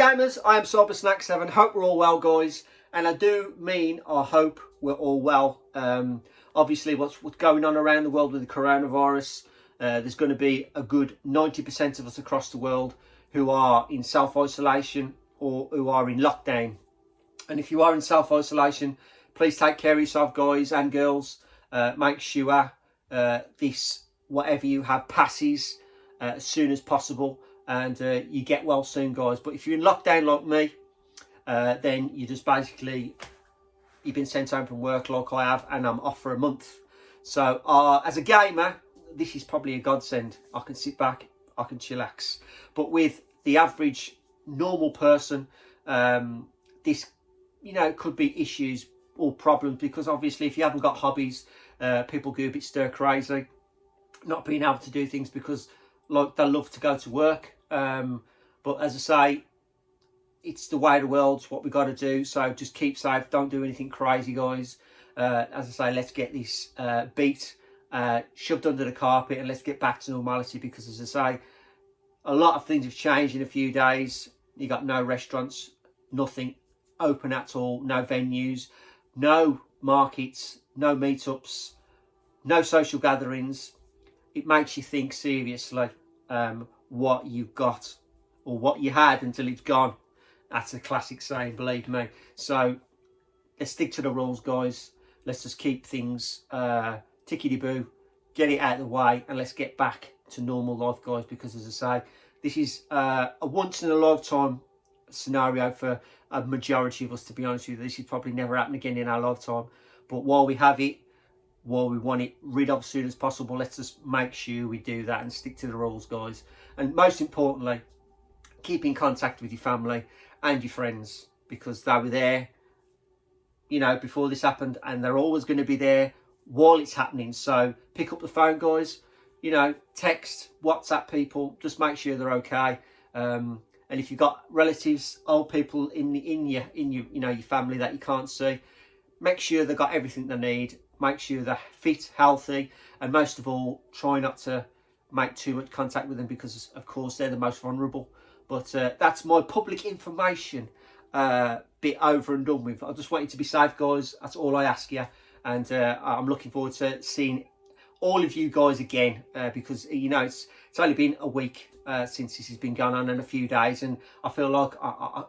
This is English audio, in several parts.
gamers, I am Cybersnack7. Hope we're all well, guys. And I do mean I hope we're all well. Obviously, what's going on around the world with the coronavirus, there's going to be a good 90% of us across the world who are in self-isolation or who are in lockdown. And if you are in self-isolation, please take care of yourself, guys and girls. Make sure this, whatever you have, passes as soon as possible. And you get well soon, guys. But if you're in lockdown like me, then you just basically, you've been sent home from work like I have, and I'm off for a month. So as a gamer, this is probably a godsend. I can sit back, I can chillax. But with the average normal person, this, you know, could be issues or problems, because obviously if you haven't got hobbies, people go a bit stir crazy, not being able to do things because like they love to go to work. But as I say, it's the way of the world. It's what we got to do. So just keep safe. Don't do anything crazy, guys. As I say, let's get this beat shoved under the carpet and let's get back to normality, because as I say, a lot of things have changed in a few days. You got no restaurants, nothing open at all, no venues, no markets, no meetups, no social gatherings. It makes you think seriously what you've got or what you had until it's gone. That's a classic saying, believe me. So let's stick to the rules, guys. Let's just keep things tickety-boo, get it out of the way, and let's get back to normal life, guys, because as I say, this is a once-in-a-lifetime scenario for a majority of us, to be honest with you. This is probably never happen again in our lifetime. But while we have it, while we want it rid of as soon as possible, let's just make sure we do that and stick to the rules, guys. And most importantly, keep in contact with your family and your friends, because they were there, you know, before this happened, and they're always going to be there while it's happening. So pick up the phone, guys, you know, text, WhatsApp people, just make sure they're okay. And if you've got relatives, old people in your you know, your family that you can't see, make sure they've got everything they need. Make sure they're fit, healthy, and most of all, try not to make too much contact with them, because of course they're the most vulnerable. But that's my public information bit over and done with. I just want you to be safe, guys. That's all I ask you. And I'm looking forward to seeing all of you guys again, because, you know, it's only been a week since this has been going on, and a few days, and I feel like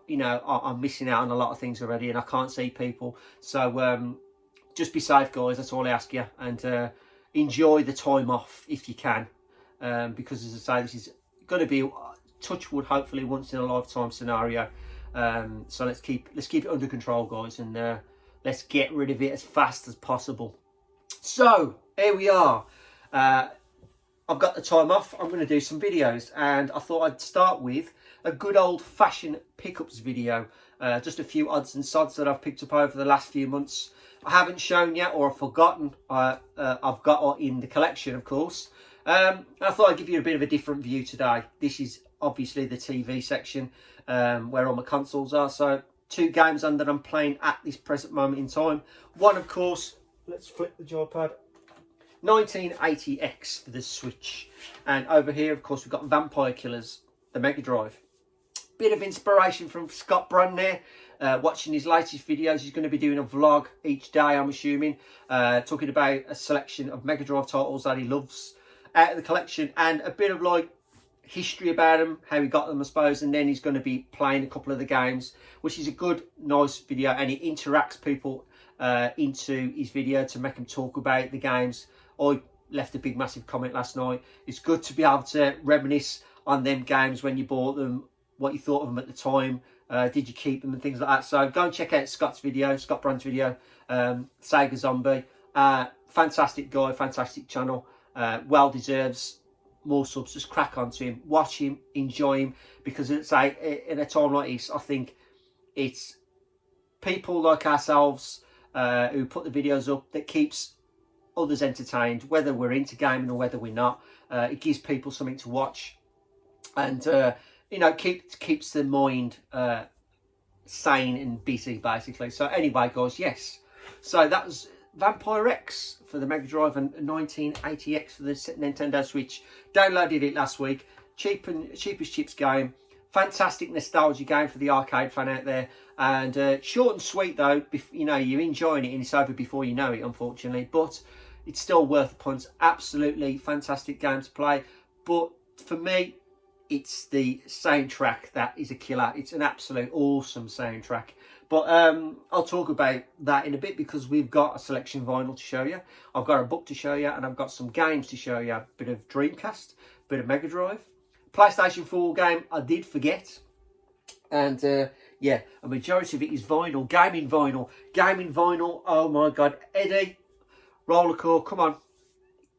you know, I'm missing out on a lot of things already, and I can't see people. So just be safe, guys. That's all I ask you, and enjoy the time off if you can, because as I say, this is going to be, touch wood, hopefully once in a lifetime scenario. So let's keep it under control, guys, and let's get rid of it as fast as possible. So here we are. I've got the time off. I'm going to do some videos, and I thought I'd start with a good old-fashioned pickups video. Just a few odds and sods that I've picked up over the last few months. I haven't shown yet, or I've forgotten. I've got in the collection, of course. I thought I'd give you a bit of a different view today. This is obviously the TV section, where all my consoles are. So 2 games on that I'm playing at this present moment in time. One, of course, let's flip the joypad, 1980X for the Switch. And over here, of course, we've got Vampire Killers, the Mega Drive. Bit of inspiration from Scott Brun there. Watching his latest videos, he's going to be doing a vlog each day, I'm assuming, talking about a selection of Mega Drive titles that he loves out of the collection, and a bit of like history about them, how he got them, I suppose. And then he's going to be playing a couple of the games, which is a good, nice video, and he interacts people into his video to make them talk about the games. I left a big massive comment last night. It's good to be able to reminisce on them games when you bought them, what you thought of them at the time, did you keep them, and things like that. So go and check out Scott's video, Scott Brun's video, Sega Zombie. Fantastic guy, fantastic channel. Well deserves more subs. Just crack onto him, watch him, enjoy him, because it's like, in a time like this, I think it's people like ourselves who put the videos up that keeps others entertained, whether we're into gaming or whether we're not. It gives people something to watch, and you know, keeps the mind sane and busy, basically. So anyway, guys, yes, so that was Vampire X for the Mega Drive and 1980X for the Nintendo Switch. Downloaded it last week. Cheap as chips game. Fantastic nostalgia game for the arcade fan out there, and short and sweet though. You know, you're enjoying it and it's over before you know it, unfortunately, but it's still worth the punt. Absolutely fantastic game to play. But for me, it's the soundtrack that is a killer. It's an absolute awesome soundtrack. But I'll talk about that in a bit, because we've got a selection of vinyl to show you. I've got a book to show you, and I've got some games to show you. A bit of Dreamcast, a bit of Mega Drive. PlayStation 4 game I did forget. And yeah, a majority of it is vinyl. Gaming vinyl. Gaming vinyl. Oh my God. Eddie, Rollercore, come on.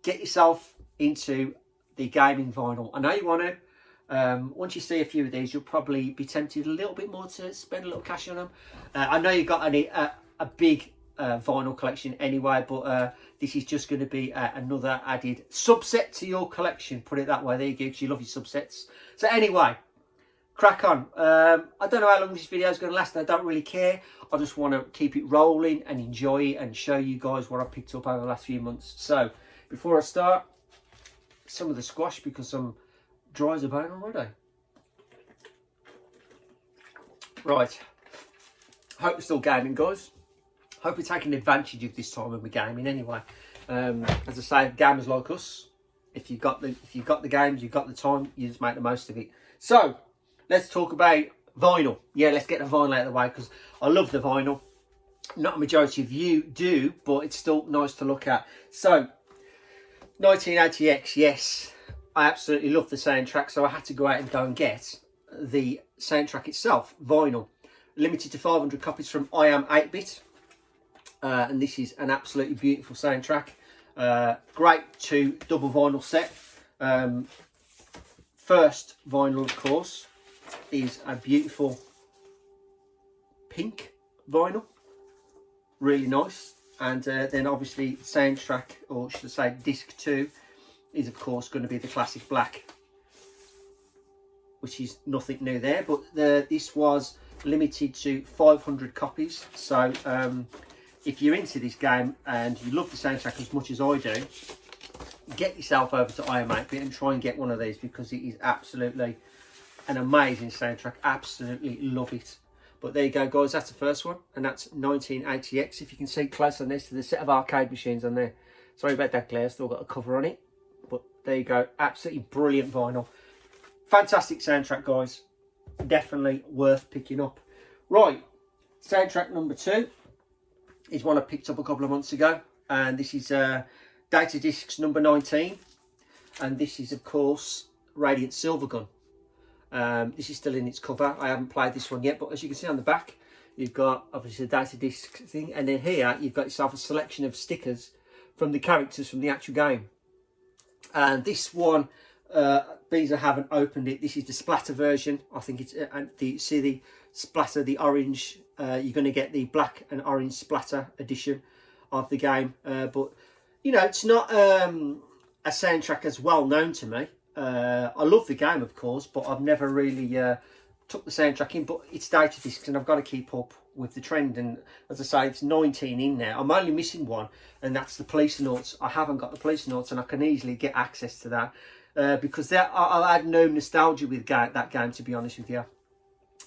Get yourself into the gaming vinyl. I know you want to. Once you see a few of these, you'll probably be tempted a little bit more to spend a little cash on them. I know you've got a big vinyl collection anyway, but this is just going to be another added subset to your collection. Put it that way. There you go, because you love your subsets. So anyway, crack on. I don't know how long this video is going to last, and I don't really care. I just want to keep it rolling and enjoy it and show you guys what I picked up over the last few months. So before I start, some of the squash, because I'm dry as a bone already. Right, hope you're still gaming, guys. Hope you're taking advantage of this time when we're gaming anyway. As I say, gamers like us, if you've got the games, you've got the time, you just make the most of it. So let's talk about vinyl. Yeah, let's get the vinyl out of the way, because I love the vinyl. Not a majority of you do, but it's still nice to look at. So 1980X, yes, I absolutely love the soundtrack, so I had to go out and go and get the soundtrack itself, vinyl. Limited to 500 copies from I Am 8-Bit. And this is an absolutely beautiful soundtrack. Great to double vinyl set. First vinyl, of course, is a beautiful pink vinyl. Really nice. And then obviously soundtrack, or should I say disc 2, is of course going to be the classic black, which is nothing new there, but this was limited to 500 copies. So if you're into this game and you love the soundtrack as much as I do, get yourself over to I Am 8-Bit and try and get one of these, because it is absolutely an amazing soundtrack. Absolutely love it. But there you go, guys, that's the first one, and that's 1980X. If you can see close on this, to the set of arcade machines on there. Sorry about that glare, still got a cover on it. But there you go, absolutely brilliant vinyl. Fantastic soundtrack, guys. Definitely worth picking up. Right, soundtrack number 2 is one I picked up a couple of months ago. And this is Data Discs number 19. And this is, of course, Radiant Silvergun. This is still in its cover. I haven't played this one yet, but as you can see on the back, you've got obviously the Data Disc thing. And then here, you've got yourself a selection of stickers from the characters from the actual game. And this one, these I haven't opened it. This is the splatter version. I think it's see the splatter, the orange. You're going to get the black and orange splatter edition of the game. But you know, it's not a soundtrack as well known to me. I love the game, of course, but I've never really took the soundtrack in. But it's Data Discs, and I've got to keep up with the trend. And as I say, it's 19 in there. I'm only missing one, and that's the Police Notes. I haven't got the Police Notes, and I can easily get access to that because I had no nostalgia with that game, to be honest with you.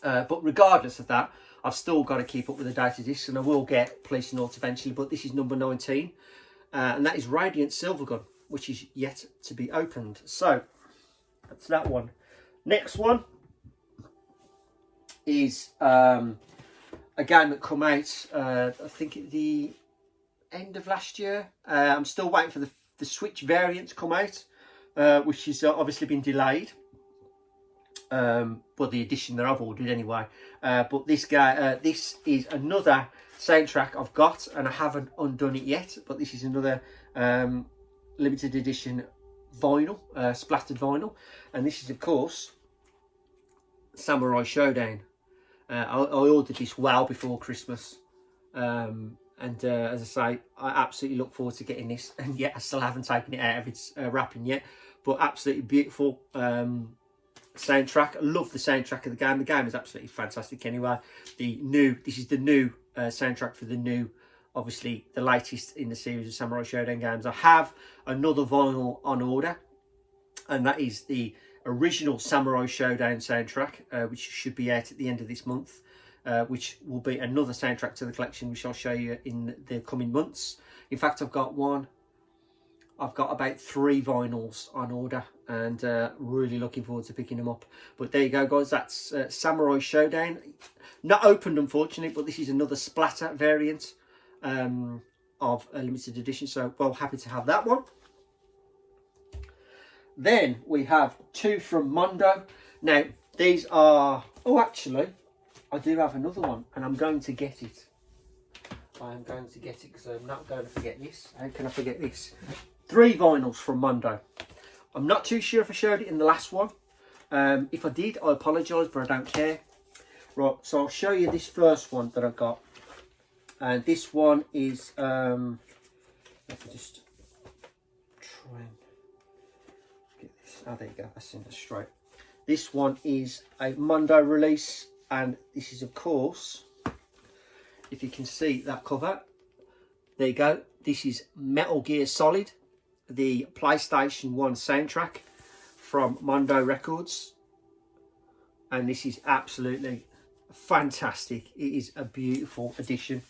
But regardless of that, I've still got to keep up with the Data Discs, and I will get Police Notes eventually. But this is number 19, and that is Radiant Silvergun, which is yet to be opened. So that's that one. Next one is a game that come out, I think at the end of last year. I'm still waiting for the Switch variant to come out, which has obviously been delayed. But the edition that I've ordered anyway. But this is another soundtrack I've got, and I haven't undone it yet. But this is another limited edition vinyl, splattered vinyl, and this is of course Samurai Showdown. I ordered this well before Christmas, and as I say, I absolutely look forward to getting this, and yet I still haven't taken it out of its wrapping yet. But absolutely beautiful soundtrack. I love the soundtrack of the game. The game is absolutely fantastic anyway. This is the new soundtrack for the new, obviously the latest in the series of Samurai Showdown games. I have another vinyl on order, and that is the original Samurai Showdown soundtrack, which should be out at the end of this month, which will be another soundtrack to the collection, which I'll show you in the coming months. In fact, I've got about 3 vinyls on order, and really looking forward to picking them up. But there you go, guys, that's Samurai Showdown. Not opened, unfortunately, but this is another splatter variant of a limited edition, so well happy to have that one. Then we have 2 from Mondo. Now these are, oh actually I do have another one, and I'm going to get it. I am going to get it because I'm not going to forget this. How can I forget this? 3 vinyls from Mondo. I'm not too sure if I showed it in the last one. If I did, I apologise, but I don't care. Right, so I'll show you this first one that I got. And this one is, let me just try and get this. Oh, there you go, that's in the straight. This one is a Mondo release, and this is, of course, if you can see that cover, there you go. This is Metal Gear Solid, the PlayStation 1 soundtrack from Mondo Records. And this is absolutely fantastic. It is a beautiful edition.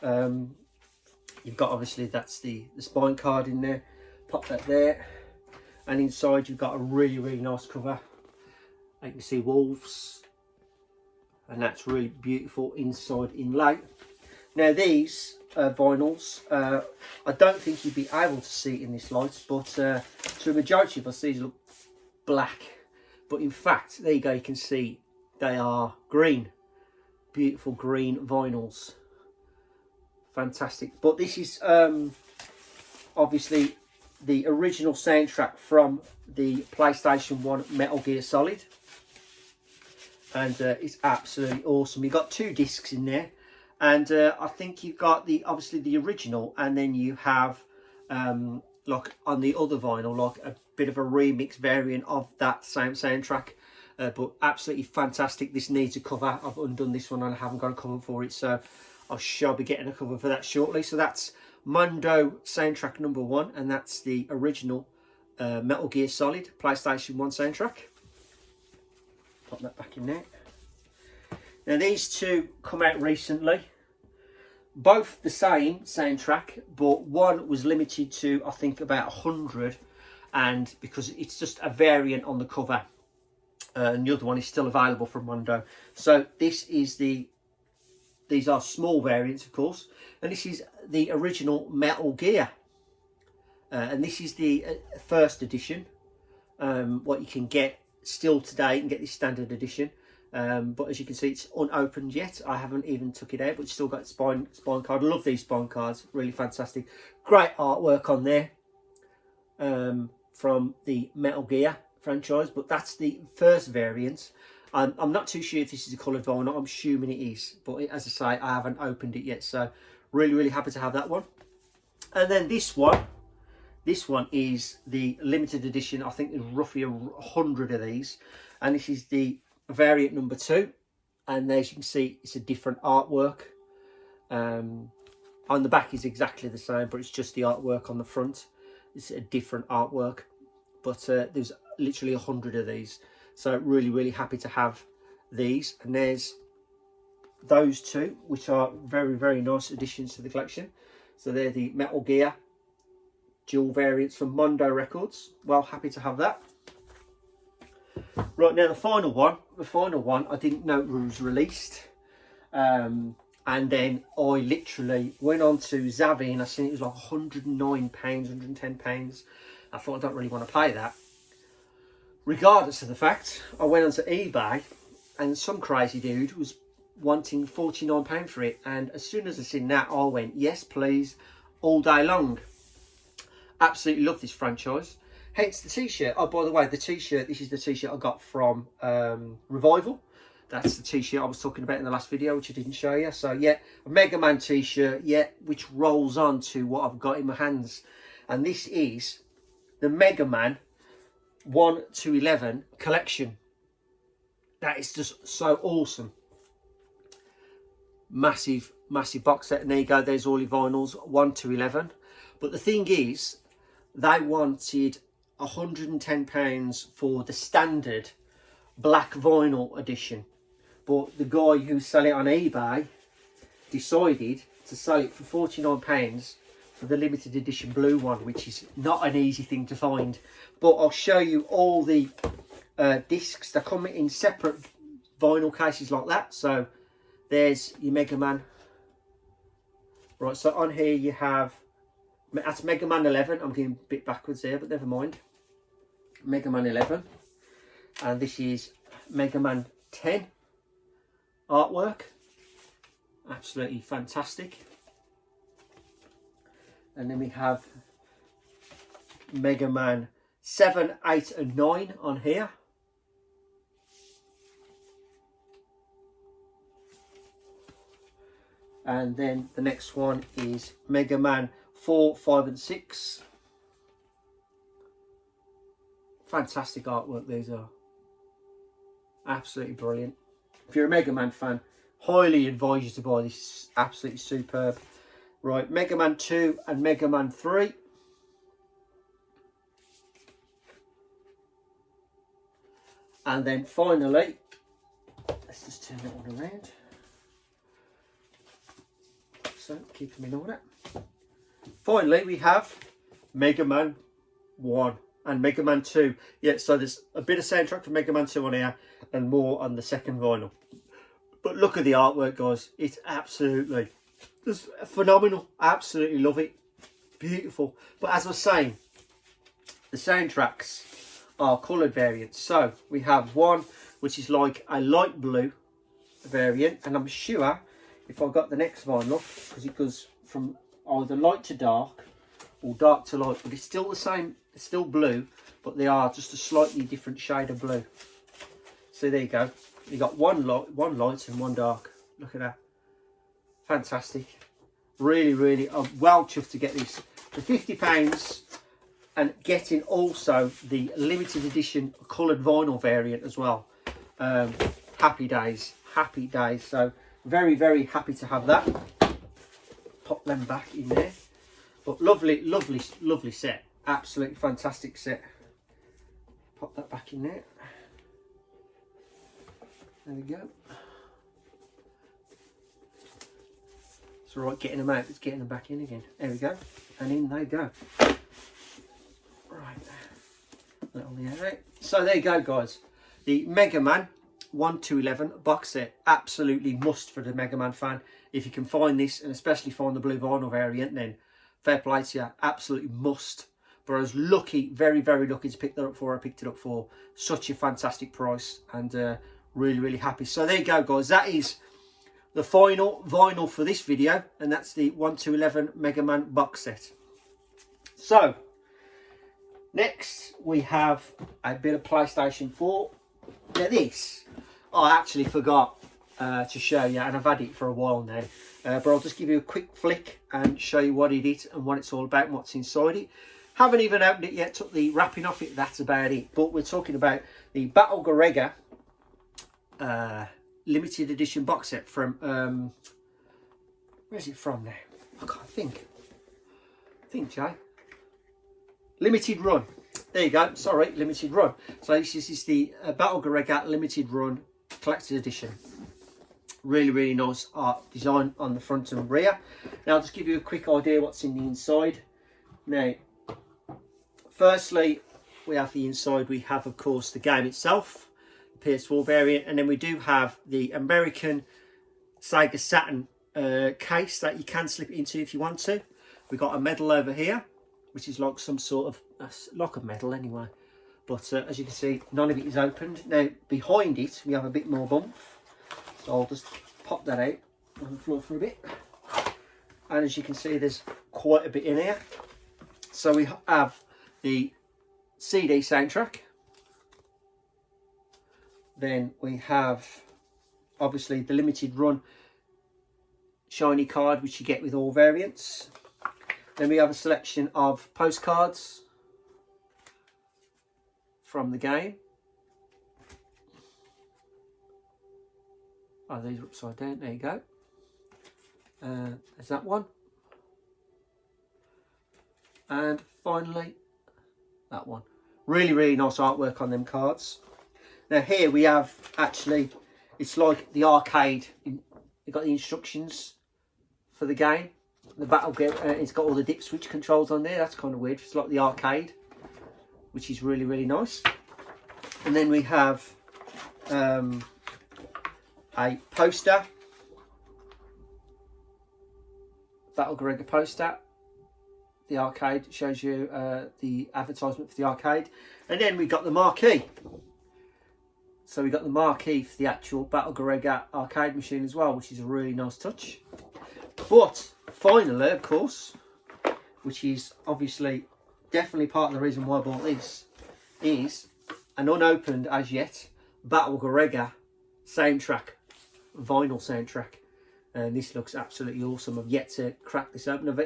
You've got, obviously, that's the spine card in there. Pop that there. And inside you've got a really, really nice cover. You can see wolves. And that's really beautiful inside inlay. Now these vinyls, I don't think you'd be able to see in this light, but to a majority of us these look black. But in fact, there you go, you can see they are green. Beautiful green vinyls. Fantastic. But this is obviously the original soundtrack from the PlayStation 1 Metal Gear Solid. And it's absolutely awesome. You've got 2 discs in there. And I think you've got obviously the original, and then you have like on the other vinyl, like a bit of a remix variant of that same soundtrack. But absolutely fantastic. This needs a cover. I've undone this one and I haven't got a cover for it, so I shall be getting a cover for that shortly. So that's Mondo soundtrack number 1, and that's the original Metal Gear Solid PlayStation 1 soundtrack. Pop that back in there. Now these 2 come out recently. Both the same soundtrack, but one was limited to, I think, about 100, and because it's just a variant on the cover, and the other one is still available from Mondo. So this is these are small variants, of course, and this is the original Metal Gear, and this is the first edition. What you can get still today, you can get this standard edition. But as you can see, it's unopened yet. I haven't even took it out, but it's still got spine card. I love these spine cards, really fantastic. Great artwork on there from the Metal Gear franchise, but that's the first variant. I'm not too sure if this is a coloured vinyl or not. I'm assuming it is, but as I say, I haven't opened it yet, so really, really happy to have that one. And then this one is the limited edition. I think there's roughly 100 of these, and this is the variant number 2, and as you can see, it's a different artwork. On the back is exactly the same, but it's just the artwork on the front. It's a different artwork, but there's literally 100 of these, so really, really happy to have these. And there's those 2, which are very, very nice additions to the collection. So they're the Metal Gear dual variants from Mondo Records. Well, happy to have that. Right, now the final one I didn't know was released, and then I literally went on to Zavvi and I seen it was like £109, £110. I thought, I don't really want to pay that. Regardless of the fact, I went onto eBay and some crazy dude was wanting £49 for it, and as soon as I seen that, I went, yes please, all day long. Absolutely love this franchise. Hence the t-shirt. Oh, by the way, the t-shirt, this is the t-shirt I got from Revival. That's the t-shirt I was talking about in the last video, which I didn't show you. So yeah, a Mega Man t-shirt, yeah, which rolls on to what I've got in my hands. And this is the Mega Man 1 to 11 collection. That is just so awesome. Massive, massive box set. And there you go, there's all your vinyls, 1 to 11. But the thing is, they wanted £110 for the standard black vinyl edition, but the guy who sell it on eBay decided to sell it for £49 for the limited edition blue one, which is not an easy thing to find. But I'll show you all the discs. They come in separate vinyl cases like that. So there's your Mega Man. Right, so on here you have, that's Mega Man 11. I'm getting a bit backwards there, but never mind. Mega Man 11. And this is Mega Man 10 artwork. Absolutely fantastic. And then we have Mega Man 7, 8 and 9 on here. And then the next one is Mega Man 4, 5 and 6. Fantastic artwork these are. Absolutely brilliant. If you're a Mega Man fan, highly advise you to buy this. It's absolutely superb. Right, Mega Man 2 and Mega Man 3. And then finally, let's just turn that one around. So, keep them in order. Finally, we have Mega Man 1 and Mega Man 2. Yeah, so there's a bit of soundtrack for Mega Man 2 on here and more on the second vinyl. But look at the artwork, guys. It's absolutely just phenomenal. Absolutely love it. Beautiful. But as I was saying, the soundtracks are coloured variants. So we have one which is like a light blue variant, and I'm sure if I got the next vinyl, because it goes from either light to dark or dark to light, but it's still the same, it's still blue, but they are just a slightly different shade of blue. So there you go. You got one light and one dark. Look at that. Fantastic. Really, really, I'm well chuffed to get this for £50 and getting also the limited edition coloured vinyl variant as well. Happy days, happy days. So very, very happy to have that. Pop them back in there. But lovely, lovely, lovely set. Absolutely fantastic set. Pop that back in there. There we go. It's all right getting them out, it's getting them back in again. There we go. And in they go. Right. That on the out. So there you go, guys. The Mega Man 1 to 11 box set. Absolutely must for the Mega Man fan. If you can find this, and especially find the blue vinyl variant, then fair play to you. Absolutely must. But I was lucky, very, very lucky to pick that up for. I picked it up for such a fantastic price. And really, really happy. So there you go, guys. That is the final vinyl for this video, and that's the 1 to 11 Mega Man box set. So next we have a bit of PlayStation 4. Now this I actually forgot to show you, and I've had it for a while now, but I'll just give you a quick flick and show you what it is and what it's all about and what's inside it. Haven't even opened it yet, took the wrapping off it, that's about it. But we're talking about the Battle Garegga limited edition box set from where's it from now? I can't think. Jay. Limited Run. There you go. Sorry, Limited Run. So this is the Battle Garegga limited run collector's edition. Really, really nice art design on the front and rear. Now I'll just give you a quick idea what's in the inside. Now, firstly, we have the inside. We have, of course, the game itself. PS4 variant, and then we do have the American Sega Saturn case that you can slip it into if you want to. We've got a medal over here, which is like some sort of like a medal anyway, but as you can see, none of it is opened. Now behind it we have a bit more bump, so I'll just pop that out on the floor for a bit, and as you can see, there's quite a bit in here. So we have the CD soundtrack. Then we have obviously the limited run shiny card, which you get with all variants. Then we have a selection of postcards from the game. Oh, these are upside down. There you go. There's that one. And finally, that one. Really, really nice artwork on them cards. Now here we have, actually, it's like the arcade. You've got the instructions for the game. The battle game, it's got all the dip switch controls on there. That's kind of weird. It's like the arcade, which is really, really nice. And then we have a poster. Battle Garegga poster. The arcade shows you the advertisement for the arcade. And then we got the marquee. So we got the marquee for the actual Battle Garegga arcade machine as well, which is a really nice touch. But finally, of course, which is obviously definitely part of the reason why I bought this, is an unopened as yet Battle Garegga soundtrack, vinyl soundtrack. And this looks absolutely awesome. I've yet to crack this open.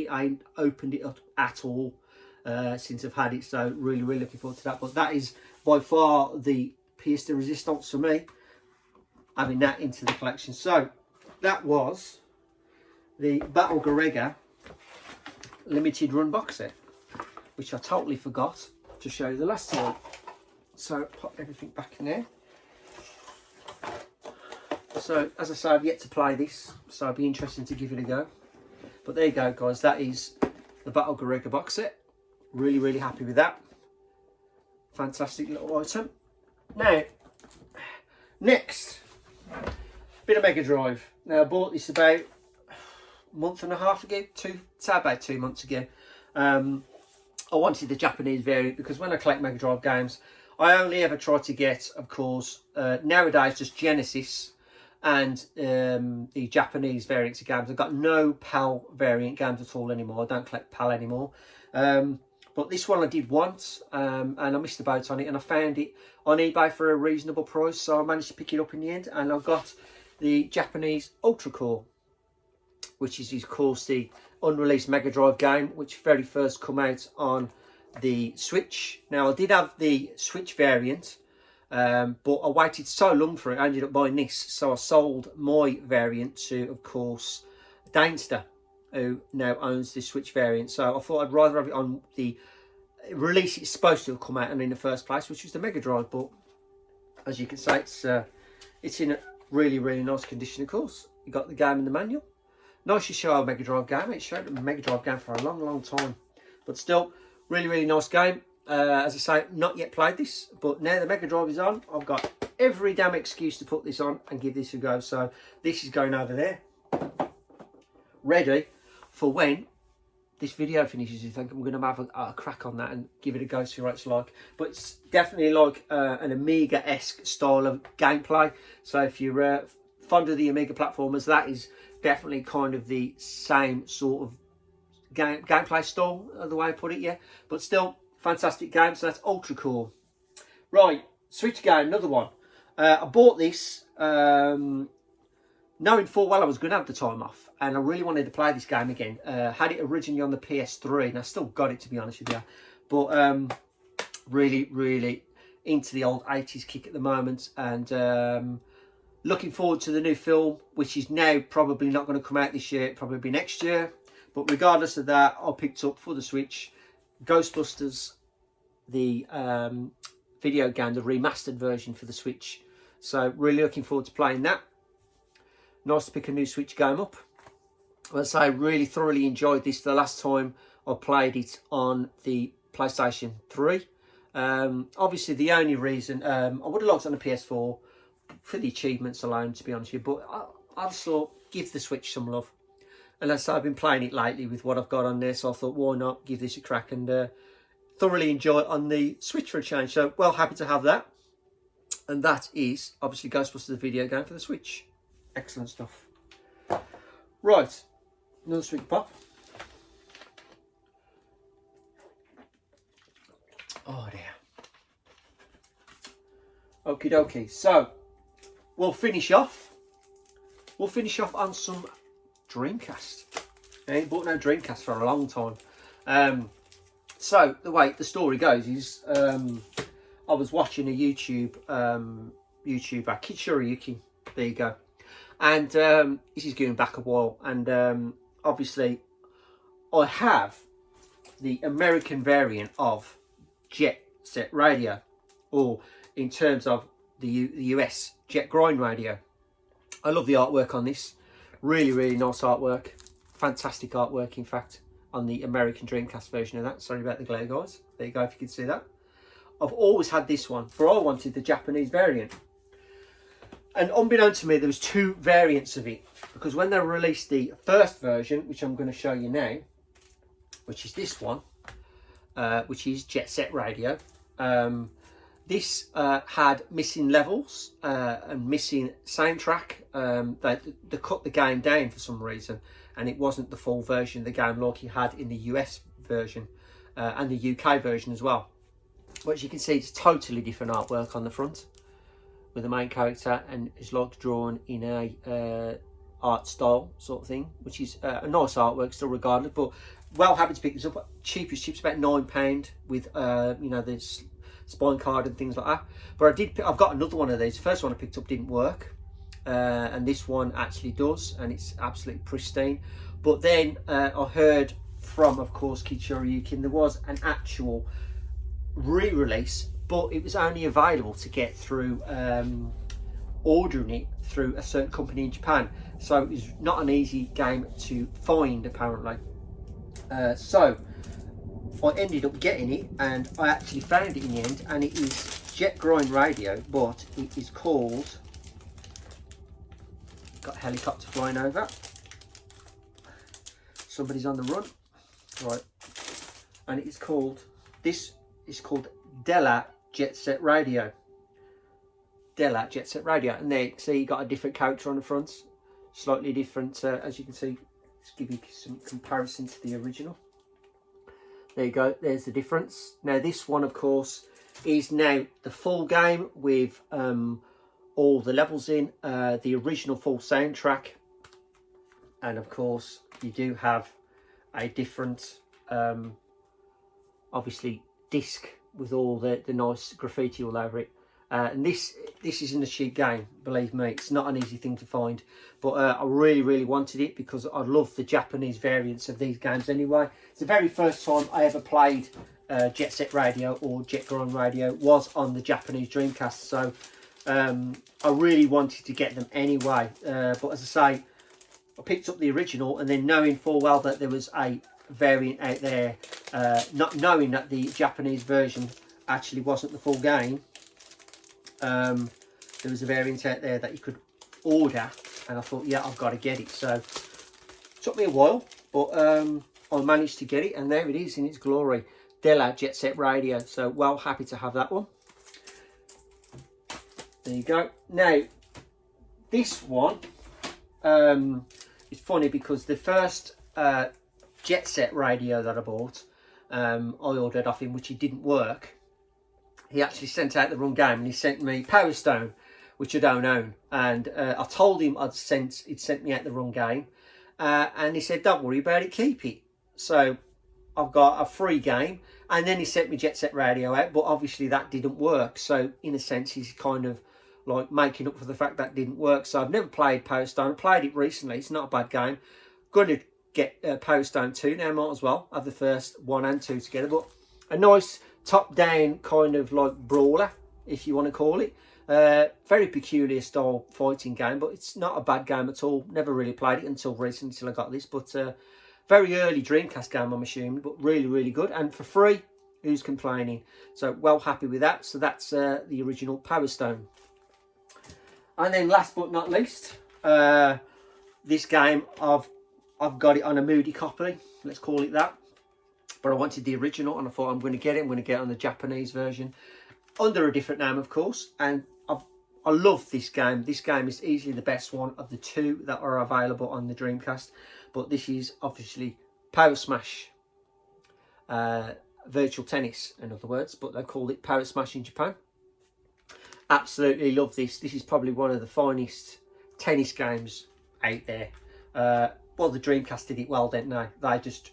I ain't opened it up at all since I've had it, so really, really looking forward to that. But that is by far the pièce de résistance for me, having that into the collection. So that was the Battle Garegga limited run box set, which I totally forgot to show you the last time. So pop everything back in there. So as I say, I've yet to play this, so it'll be interesting to give it a go. But there you go, guys, that is the Battle Garegga box set. Really, really happy with that. Fantastic little item. Now, next, bit of Mega Drive. Now I bought this about a month and a half ago, about 2 months ago. I wanted the Japanese variant because when I collect Mega Drive games, I only ever try to get, of course, nowadays just Genesis and the Japanese variants of games. I've got no PAL variant games at all anymore. I don't collect PAL anymore. But this one I did want, and I missed the boat on it, and I found it on eBay for a reasonable price, so I managed to pick it up in the end, and I got the Japanese Ultra Core, which is, of course, the unreleased Mega Drive game, which very first come out on the Switch. Now, I did have the Switch variant, but I waited so long for it, I ended up buying this, so I sold my variant to, of course, Dainster, who now owns the Switch variant. So I thought I'd rather have it on the release it's supposed to have come out on in the first place, which was the Mega Drive. But as you can see, it's in a really, really nice condition, of course. You got the game in the manual. Nice to show a Mega Drive game. It's showed a Mega Drive game for a long, long time. But still, really, really nice game. As I say, not yet played this, but now the Mega Drive is on, I've got every damn excuse to put this on and give this a go. So this is going over there, ready for when this video finishes. You think I'm going to have a crack on that and give it a go, see what it's like. But it's definitely like an Amiga-esque style of gameplay. So if you're fond of the Amiga platformers, that is definitely kind of the same sort of gameplay style, the way I put it, yeah. But still, fantastic game. So that's Ultra Core. Right, Switch game, another one. I bought this knowing full well I was going to have the time off, and I really wanted to play this game again. Had it originally on the PS3, and I still got it, to be honest with you. But really, really into the old 80s kick at the moment, and looking forward to the new film, which is now probably not going to come out this year, it'll probably be next year. But regardless of that, I picked up for the Switch Ghostbusters, the video game, the remastered version for the Switch. So really looking forward to playing that. Nice to pick a new Switch game up. As I say, really thoroughly enjoyed this the last time I played it on the PlayStation 3. Obviously, the only reason I would have liked it on the PS4 for the achievements alone, to be honest with you, but I just thought, give the Switch some love. And as I say, I've been playing it lately with what I've got on there, so I thought, why not give this a crack and thoroughly enjoy it on the Switch for a change. So, well, happy to have that. And that is, obviously, Ghostbusters, the video game for the Switch. Excellent stuff. Right, another Switch pop. Oh dear. Okie dokie. So we'll finish off. On some Dreamcast. I ain't bought no Dreamcast for a long time. So the way the story goes is, I was watching a YouTuber, Kitsuriyuki. There you go. And this is going back a while, and obviously I have the American variant of Jet Set Radio, or in terms of the US, Jet Grind Radio. I love the artwork on this. Really, really nice artwork. Fantastic artwork, in fact, on the American Dreamcast version of that. Sorry about the glare, guys. There you go, if you can see that. I've always had this one, but I wanted the Japanese variant. And unbeknownst to me, there was 2 variants of it, because when they released the first version, which I'm going to show you now, which is this one, which is Jet Set Radio, this had missing levels and missing soundtrack. They cut the game down for some reason, and it wasn't the full version of the game like you had in the US version and the UK version as well. But as you can see, it's totally different artwork on the front, with the main character, and it's like drawn in a art style sort of thing, which is a nice artwork still regardless. But well, happy to pick this up. Cheapest chips, about £9 with you know, this spine card and things like that. But I've got another one of these. The first one I picked up didn't work, and this one actually does, and it's absolutely pristine. But then I heard from, of course, Kichiro Yukin, there was an actual re-release, but it was only available to get through ordering it through a certain company in Japan, so it was not an easy game to find, apparently. So I ended up getting it, and I actually found it in the end, and it is Jet Grind Radio, but it is called, got a helicopter flying over, somebody's on the run, right, and it is called, this is called Della Jet Set Radio. Della Jet Set Radio, and there, see, you got a different character on the front, slightly different, as you can see. Let's give you some comparison to the original. There you go, there's the difference. Now this one, of course, is now the full game with all the levels in, the original full soundtrack, and of course you do have a different, obviously, disc with all the nice graffiti all over it. And this isn't a cheap game, believe me. It's not an easy thing to find, but I really wanted it because I love the Japanese variants of these games anyway. It's the very first time I ever played Jet Set Radio or Jet Grind Radio was on the Japanese Dreamcast, so I really wanted to get them anyway. But as I say, I picked up the original, and then knowing full well that there was a variant out there, not knowing that the Japanese version actually wasn't the full game, there was a variant out there that you could order, and I thought, yeah, I've got to get it. So it took me a while, but I managed to get it, and there it is in its glory, Della Jet Set Radio. So well happy to have that one. There you go. Now this one, it's funny because the first Jet Set Radio that I bought, I ordered off him, which it didn't work. He actually sent out the wrong game, and he sent me Power Stone, which I don't own. And I told him he'd sent me out the wrong game, and he said, "Don't worry about it, keep it." So I've got a free game, and then he sent me Jet Set Radio out, but obviously that didn't work. So in a sense, he's kind of like making up for the fact that didn't work. So I've never played Power Stone. I played it recently. It's not a bad game. Going to get Power Stone 2 now, might as well have the first 1 and 2 together. But a nice top-down kind of like brawler, if you want to call it. Very peculiar style fighting game, but it's not a bad game at all. Never really played it until recently, until I got this. But very early Dreamcast game, I'm assuming, but really good. And for free, who's complaining? So well happy with that. So that's the original Power Stone. And then last but not least, this game, I've got it on a moody copy, let's call it that. But I wanted the original, and I thought I'm going to get it. I'm going to get it on the Japanese version, under a different name, of course. And I love this game. This game is easily the best one of the 2 that are available on the Dreamcast. But this is obviously Power Smash, Virtual Tennis, in other words. But they call it Power Smash in Japan. Absolutely love this. This is probably one of the finest tennis games out there. Well, the Dreamcast did it well, didn't they? They just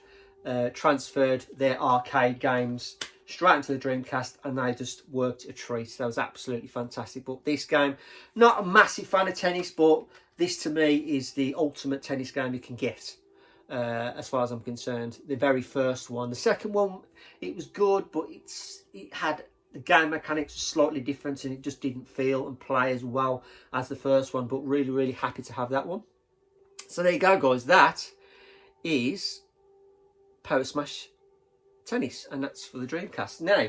transferred their arcade games straight into the Dreamcast, and they just worked a treat. That was absolutely fantastic. But this game, not a massive fan of tennis, but this to me is the ultimate tennis game you can get, as far as I'm concerned. The very first one. The second one, it was good, but it had the game mechanics are slightly different and it just didn't feel and play as well as the first one, but really, really happy to have that one. So there you go, guys. That is Power Smash Tennis, and that's for the Dreamcast. Now,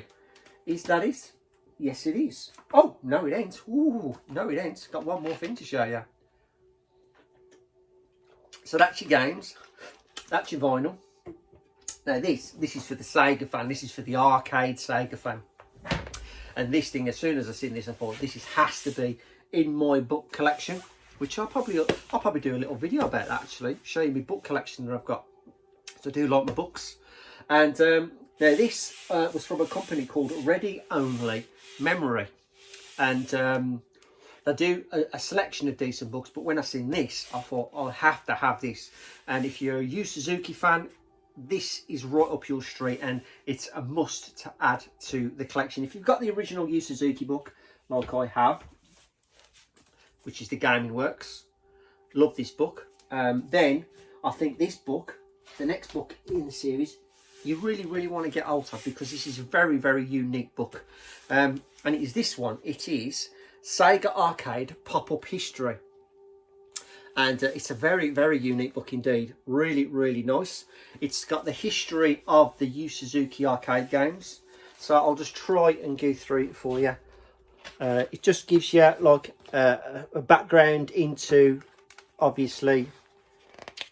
is that it? Yes, it is. Oh, no, it ain't. Ooh, no, it ain't. Got one more thing to show you. So that's your games. That's your vinyl. Now this is for the Sega fan. This is for the arcade Sega fan. And this thing, as soon as I seen this, I thought this has to be in my book collection, which I'll probably do a little video about that, actually, show you my book collection that I've got. So I do like my books. And now this was from a company called Ready Only Memory, and they do a selection of decent books. But when I seen this, I thought I'll have to have this. And if you're a Yu Suzuki fan, this is right up your street, and it's a must to add to the collection. If you've got the original Yu Suzuki book, like I have, which is the Gaming Works, love this book. Then I think this book, the next book in the series, you really, really want to get hold of, because this is a very, very unique book. And it is this one. It is Sega Arcade Pop-Up History. And it's a very, very unique book indeed. Really, really nice. It's got the history of the Yu Suzuki arcade games. So I'll just try and go through it for you. It just gives you like a background into, obviously,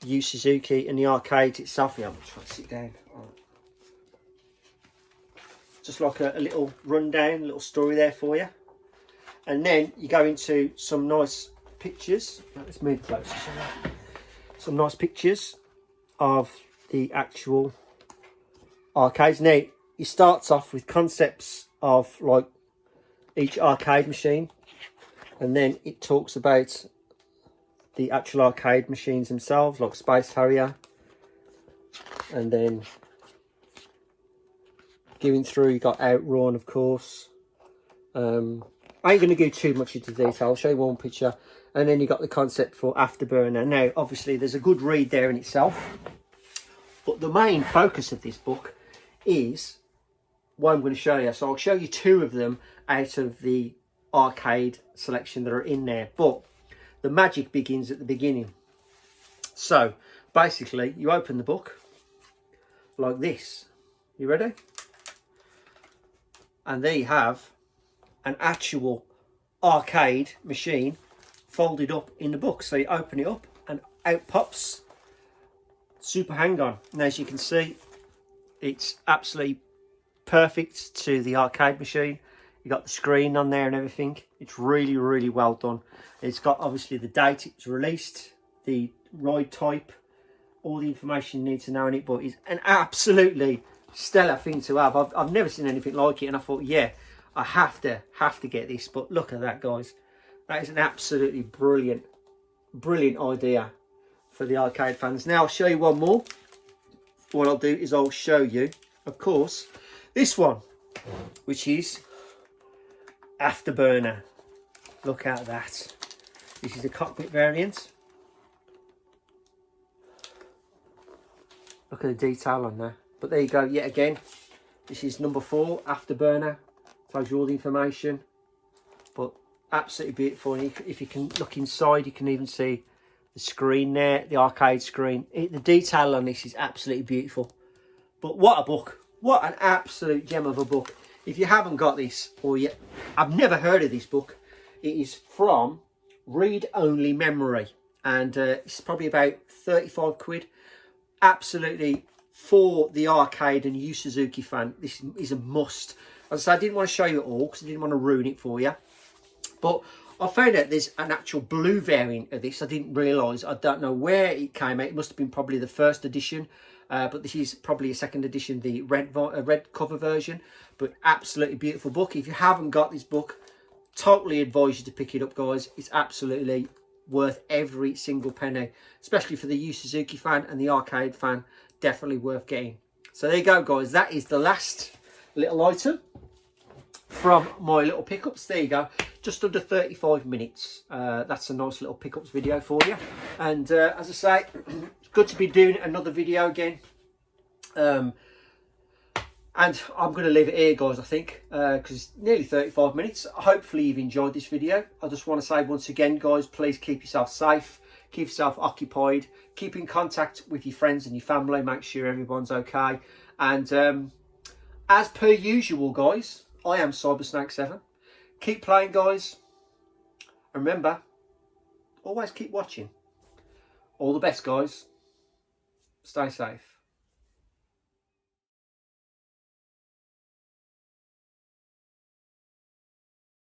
Yu Suzuki and the arcade itself. Yeah, I'm trying to sit down. Right. Just like a little rundown, a little story there for you. And then you go into some nice pictures. Let's move closer. Some nice pictures of the actual arcades. Now, it starts off with concepts of like each arcade machine, and then it talks about the actual arcade machines themselves, like Space Harrier, and then going through, you got Outrun, of course. I ain't going to go too much into detail. I'll show you one picture, and then you got the concept for Afterburner. Now, obviously, there's a good read there in itself, but the main focus of this book is what I'm going to show you. So I'll show you two of them out of the arcade selection that are in there, but the magic begins at the beginning. So basically, you open the book like this. You ready? And there you have an actual arcade machine folded up in the book. So you open it up and out pops Super Hang-On. And as you can see, it's absolutely perfect to the arcade machine. You got the screen on there and everything. It's really, really well done. It's got obviously the date it was released, the ride type, all the information you need to know in it, but it's an absolutely stellar thing to have. I've never seen anything like it, and I thought, yeah, I have to get this. But look at that, guys. That is an absolutely brilliant idea for the arcade fans. Now I'll show you one more. What I'll do is I'll show you, of course, this one, which is Afterburner. Look at that. This is the cockpit variant. Look at the detail on there. But there you go, yet again, this is number 4, Afterburner. Tells you all the information, but absolutely beautiful. And if you can look inside, you can even see the screen there, the arcade screen. The detail on this is absolutely beautiful. But what a book. What an absolute gem of a book. If you haven't got this, or yet, I've never heard of this book. It is from Read Only Memory, and it's probably about 35 quid. Absolutely, for the arcade and Yu Suzuki fan, this is a must. As I said, I didn't want to show you it all because I didn't want to ruin it for you. But I found out there's an actual blue variant of this. I didn't realise. I don't know where it came out. It must have been probably the first edition. But this is probably a second edition, the red cover version. But absolutely beautiful book. If you haven't got this book, totally advise you to pick it up, guys. It's absolutely worth every single penny. Especially for the Yu Suzuki fan and the arcade fan. Definitely worth getting. So there you go, guys. That is the last little item from my little pickups. There you go, just under 35 minutes. That's a nice little pickups video for you. And as I say, it's good to be doing another video again. And I'm going to leave it here, guys, I think, because it's nearly 35 minutes. Hopefully you've enjoyed this video. I just want to say once again, guys, please keep yourself safe, keep yourself occupied, keep in contact with your friends and your family, make sure everyone's okay. And as per usual, guys, I am CyberSnake7. Keep playing, guys. And remember, always keep watching. All the best, guys. Stay safe.